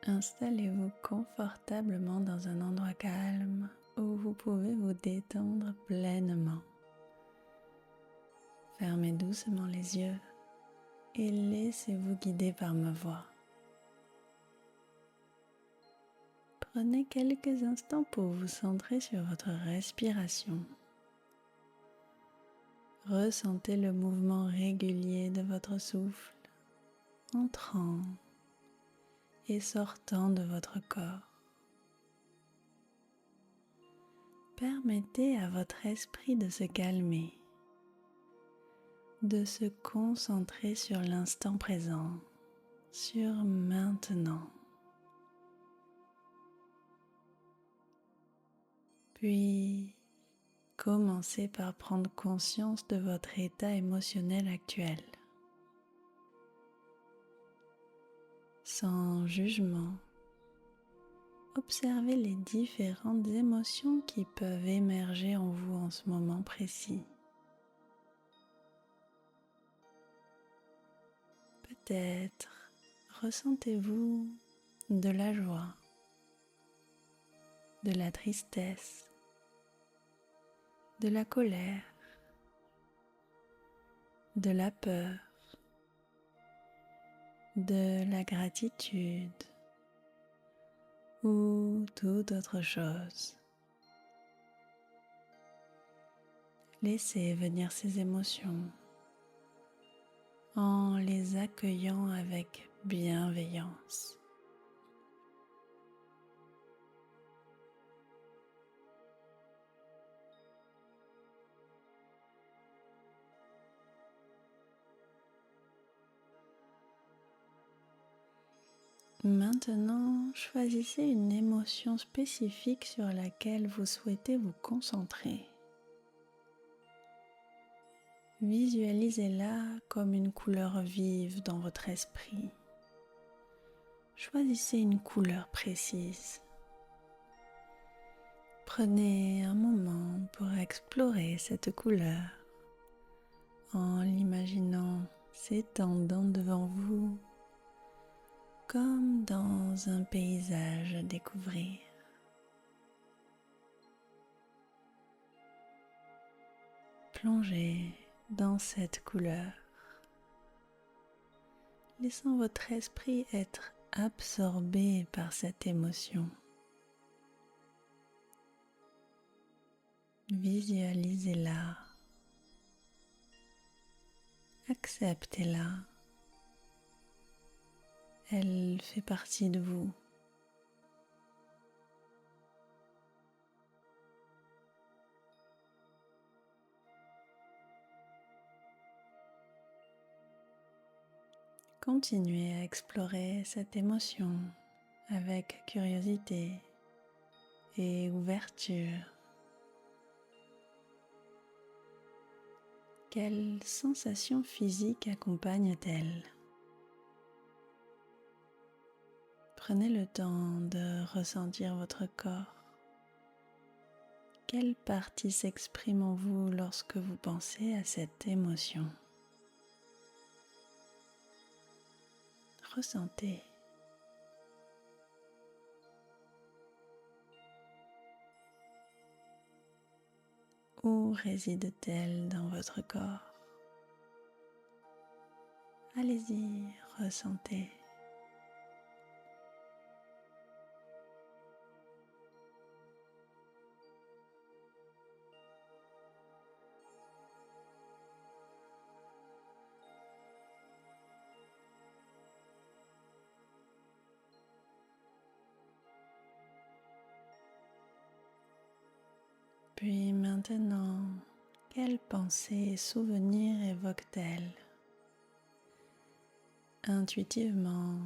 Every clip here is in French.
Installez-vous confortablement dans un endroit calme où vous pouvez vous détendre pleinement. Fermez doucement les yeux et laissez-vous guider par ma voix. Prenez quelques instants pour vous centrer sur votre respiration. Ressentez le mouvement régulier de votre souffle entrant et sortant de votre corps. Permettez à votre esprit de se calmer, de se concentrer sur l'instant présent, sur maintenant. Puis, commencez par prendre conscience de votre état émotionnel actuel. Sans jugement, observez les différentes émotions qui peuvent émerger en vous en ce moment précis. Peut-être ressentez-vous de la joie, de la tristesse, de la colère, de la peur, de la gratitude ou toute autre chose. Laissez venir ces émotions en les accueillant avec bienveillance. Maintenant, choisissez une émotion spécifique sur laquelle vous souhaitez vous concentrer. Visualisez-la comme une couleur vive dans votre esprit. Choisissez une couleur précise. Prenez un moment pour explorer cette couleur en l'imaginant s'étendant devant vous comme dans un paysage à découvrir. Plongez dans cette couleur, laissant votre esprit être absorbé par cette émotion. Visualisez-la, acceptez-la, elle fait partie de vous. Continuez à explorer cette émotion avec curiosité et ouverture. Quelles sensations physiques accompagnent-elles? Prenez le temps de ressentir votre corps. Quelle partie s'exprime en vous lorsque vous pensez à cette émotion? Ressentez. Où réside-t-elle dans votre corps? Allez-y, ressentez. Puis maintenant, quelles pensées et souvenirs évoque-t-elle? Intuitivement,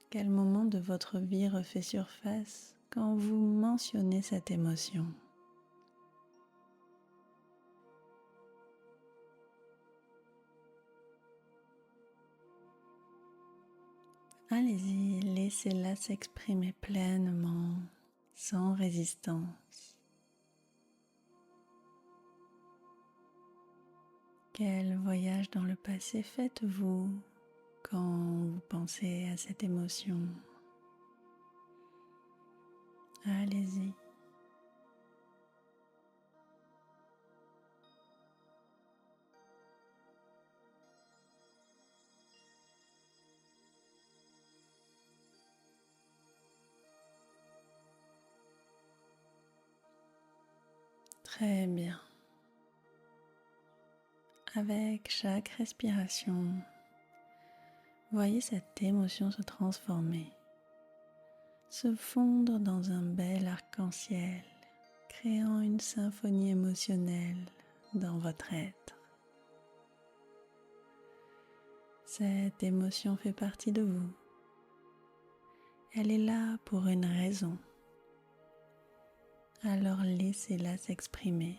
quel moment de votre vie refait surface quand vous mentionnez cette émotion? Allez-y, laissez-la s'exprimer pleinement, sans résistance. Quel voyage dans le passé faites-vous quand vous pensez à cette émotion? Allez-y. Très bien. Avec chaque respiration, voyez cette émotion se transformer, se fondre dans un bel arc-en-ciel, créant une symphonie émotionnelle dans votre être. Cette émotion fait partie de vous. Elle est là pour une raison. Alors laissez-la s'exprimer.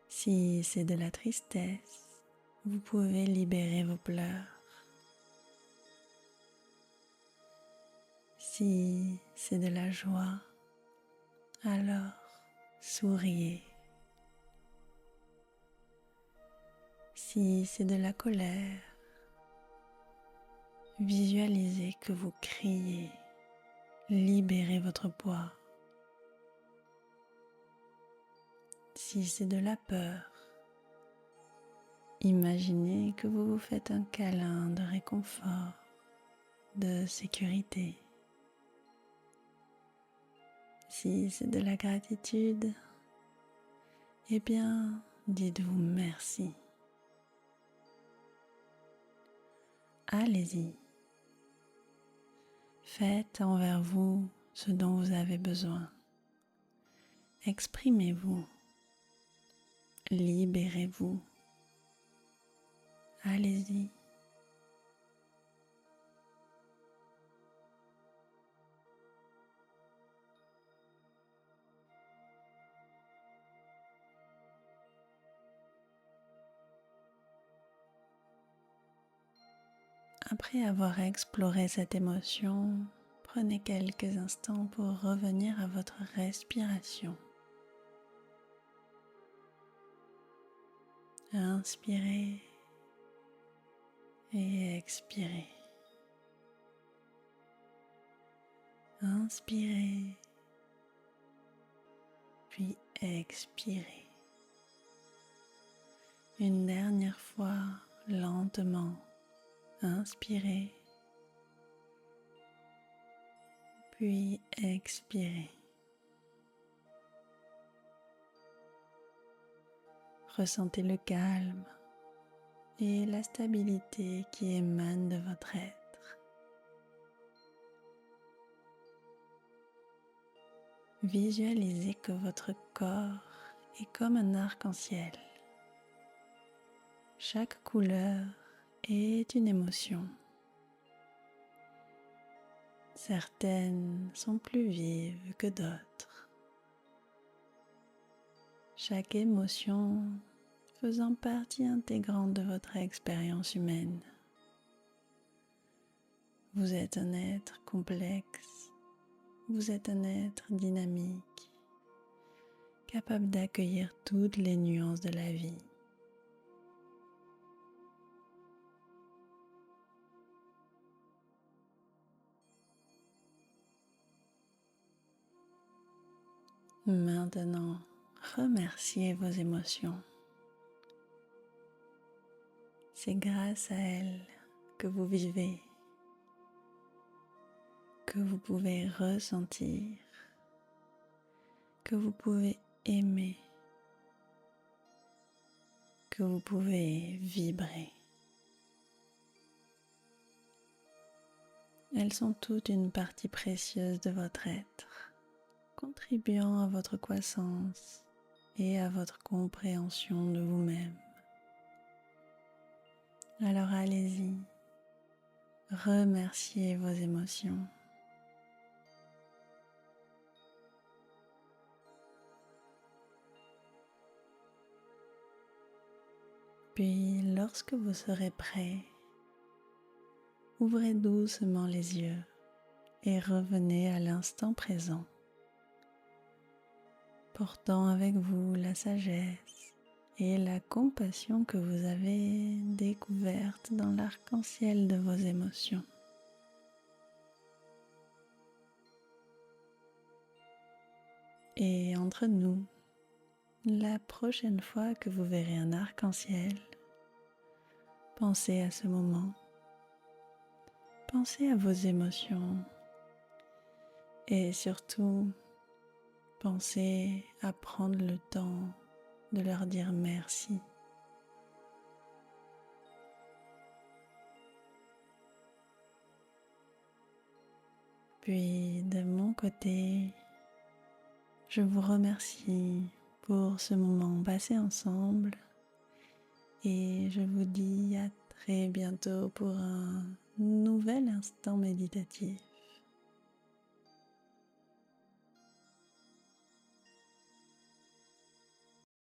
Si c'est de la tristesse, vous pouvez libérer vos pleurs. Si c'est de la joie, alors souriez. Si c'est de la colère, visualisez que vous criez. Libérez votre poids. Si c'est de la peur, imaginez que vous vous faites un câlin de réconfort, de sécurité. Si c'est de la gratitude, eh bien, dites-vous merci. Allez-y. Faites envers vous ce dont vous avez besoin. Exprimez-vous. Libérez-vous. Allez-y. Après avoir exploré cette émotion, prenez quelques instants pour revenir à votre respiration. Inspirez et expirez. Inspirez, puis expirez. Une dernière fois, lentement, inspirez, puis expirez. Ressentez le calme et la stabilité qui émanent de votre être. Visualisez que votre corps est comme un arc-en-ciel. Chaque couleur est une émotion. Certaines sont plus vives que d'autres. Chaque émotion faisant partie intégrante de votre expérience humaine. Vous êtes un être complexe, vous êtes un être dynamique, capable d'accueillir toutes les nuances de la vie. Maintenant, remerciez vos émotions. C'est grâce à elles que vous vivez, que vous pouvez ressentir, que vous pouvez aimer, que vous pouvez vibrer. Elles sont toutes une partie précieuse de votre être, contribuant à votre croissance et à votre compréhension de vous-même. Alors allez-y, remerciez vos émotions. Puis, lorsque vous serez prêt, ouvrez doucement les yeux et revenez à l'instant présent, portant avec vous la sagesse et la compassion que vous avez découverte dans l'arc-en-ciel de vos émotions. Et entre nous, la prochaine fois que vous verrez un arc-en-ciel, pensez à ce moment, pensez à vos émotions et surtout, pensez à prendre le temps de leur dire merci. Puis de mon côté, je vous remercie pour ce moment passé ensemble et je vous dis à très bientôt pour un nouvel instant méditatif.